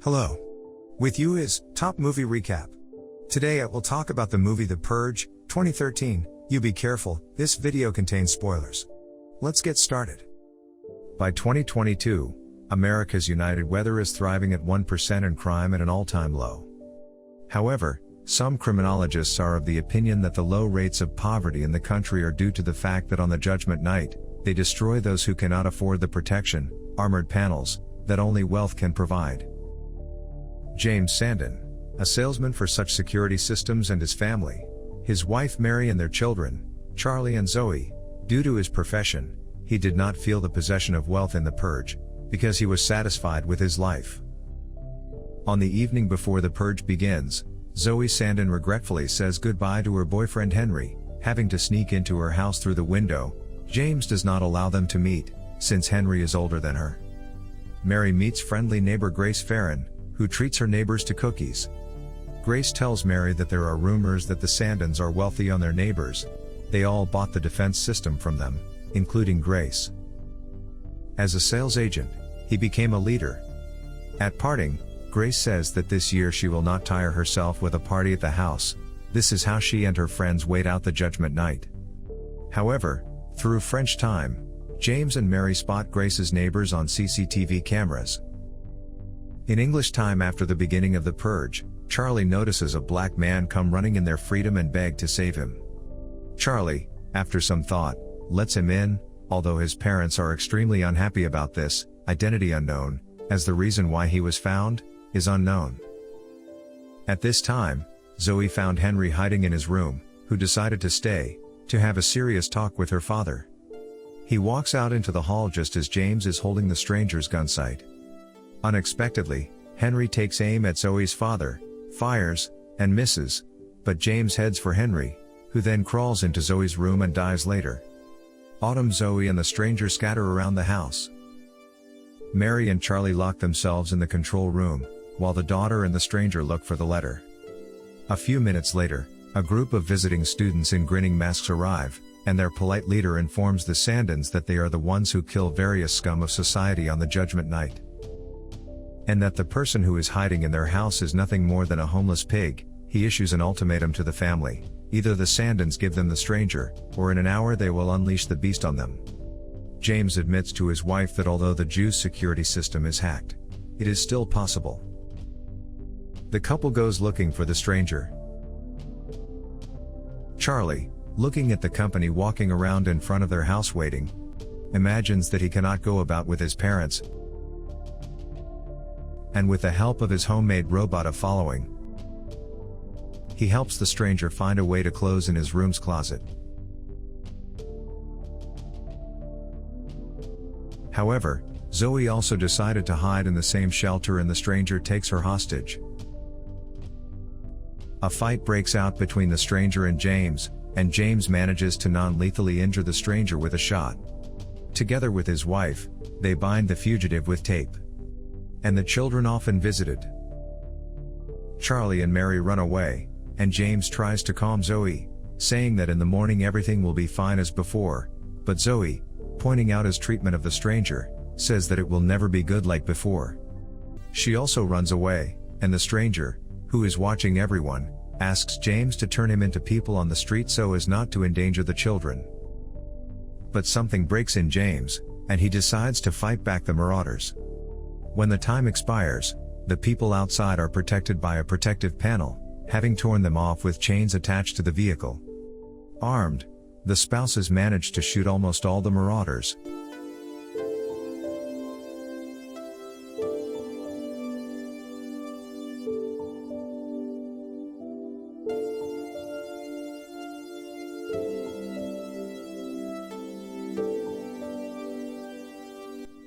Hello. With you is Top Movie Recap. Today I will talk about the movie The Purge, 2013. You be careful, this video contains spoilers. Let's get started. By 2022, America's United Weather is thriving at 1% and crime at an all-time low. However, some criminologists are of the opinion that the low rates of poverty in the country are due to the fact that on the Judgment Night, they destroy those who cannot afford the protection, armored panels, that only wealth can provide. James Sandin, a salesman for such security systems, and his family, his wife Mary and their children, Charlie and Zoe. Due to his profession, he did not feel the possession of wealth in the purge, because he was satisfied with his life. On the evening before the purge begins, Zoe Sandin regretfully says goodbye to her boyfriend Henry, having to sneak into her house through the window. James does not allow them to meet, since Henry is older than her. Mary meets friendly neighbor Grace Farron, who treats her neighbors to cookies. Grace tells Mary that there are rumors that the Sandins are wealthy on their neighbors. They all bought the defense system from them, including Grace. As a sales agent, he became a leader. At parting, Grace says that this year she will not tire herself with a party at the house. This is how she and her friends wait out the Judgment Night. However, through French time, James and Mary spot Grace's neighbors on CCTV cameras. In English time, after the beginning of the purge, Charlie notices a black man come running in their freedom and beg to save him. Charlie, after some thought, lets him in, although his parents are extremely unhappy about this. Identity unknown, as the reason why he was found, is unknown. At this time, Zoe found Henry hiding in his room, who decided to stay, to have a serious talk with her father. He walks out into the hall just as James is holding the stranger's gun sight. Unexpectedly, Henry takes aim at Zoe's father, fires, and misses, but James heads for Henry, who then crawls into Zoe's room and dies later. Autumn, Zoe and the stranger scatter around the house. Mary and Charlie lock themselves in the control room, while the daughter and the stranger look for the letter. A few minutes later, a group of visiting students in grinning masks arrive, and their polite leader informs the Sandins that they are the ones who kill various scum of society on the Judgment Night, and that the person who is hiding in their house is nothing more than a homeless pig. He issues an ultimatum to the family: either the Sandins give them the stranger, or in an hour they will unleash the beast on them. James admits to his wife that although the Jews' security system is hacked, it is still possible. The couple goes looking for the stranger. Charlie, looking at the company walking around in front of their house waiting, imagines that he cannot go about with his parents, and with the help of his homemade robot of following, he helps the stranger find a way to close in his room's closet. However, Zoe also decided to hide in the same shelter, and the stranger takes her hostage. A fight breaks out between the stranger and James manages to non-lethally injure the stranger with a shot. Together with his wife, they bind the fugitive with tape. And the children often visited. Charlie and Mary run away, and James tries to calm Zoe, saying that in the morning everything will be fine as before, but Zoe, pointing out his treatment of the stranger, says that it will never be good like before. She also runs away, and the stranger, who is watching everyone, asks James to turn him into people on the street so as not to endanger the children. But something breaks in James, and he decides to fight back the marauders. When the time expires, the people outside are protected by a protective panel, having torn them off with chains attached to the vehicle. Armed, the spouses manage to shoot almost all the marauders.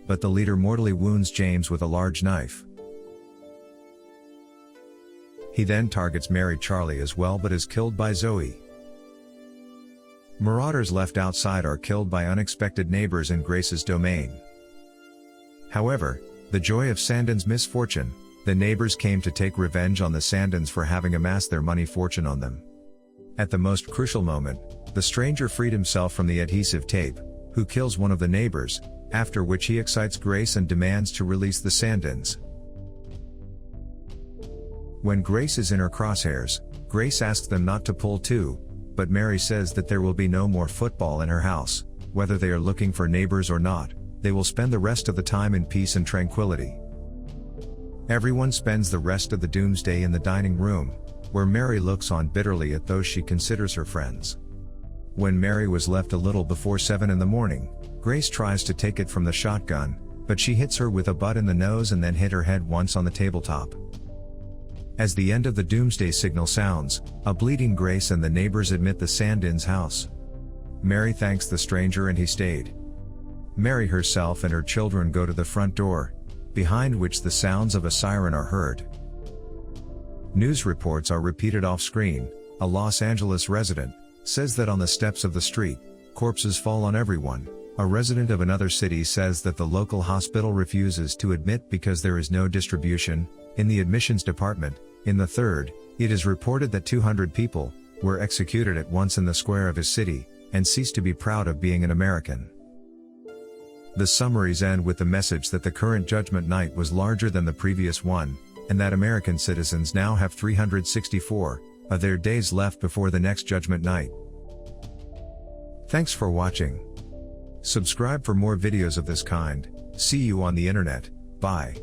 But the leader mortally wounds James with a large knife. He then targets Mary Charlie as well, but is killed by Zoe. Marauders left outside are killed by unexpected neighbors in Grace's domain. However, the joy of Sandin's misfortune, the neighbors came to take revenge on the Sandins for having amassed their money fortune on them. At the most crucial moment, the stranger freed himself from the adhesive tape, who kills one of the neighbors, after which he excites Grace and demands to release the Sandins. When Grace is in her crosshairs, Grace asks them not to pull too, but Mary says that there will be no more football in her house, whether they are looking for neighbors or not, they will spend the rest of the time in peace and tranquility. Everyone spends the rest of the doomsday in the dining room, where Mary looks on bitterly at those she considers her friends. When Mary was left a little before 7 in the morning, Grace tries to take it from the shotgun, but she hits her with a butt in the nose and then hit her head once on the tabletop. As the end of the doomsday signal sounds, a bleeding Grace and the neighbors admit the Sandins' house. Mary thanks the stranger and he stayed. Mary herself and her children go to the front door, behind which the sounds of a siren are heard. News reports are repeated off-screen. A Los Angeles resident says that on the steps of the street, corpses fall on everyone. A resident of another city says that the local hospital refuses to admit because there is no distribution in the admissions department. In the third, it is reported that 200 people were executed at once in the square of his city, and cease to be proud of being an American. The summaries end with the message that the current judgment night was larger than the previous one, and that American citizens now have 364 of their days left before the next judgment night. Thanks for watching. Subscribe for more videos of this kind. See you on the internet. Bye.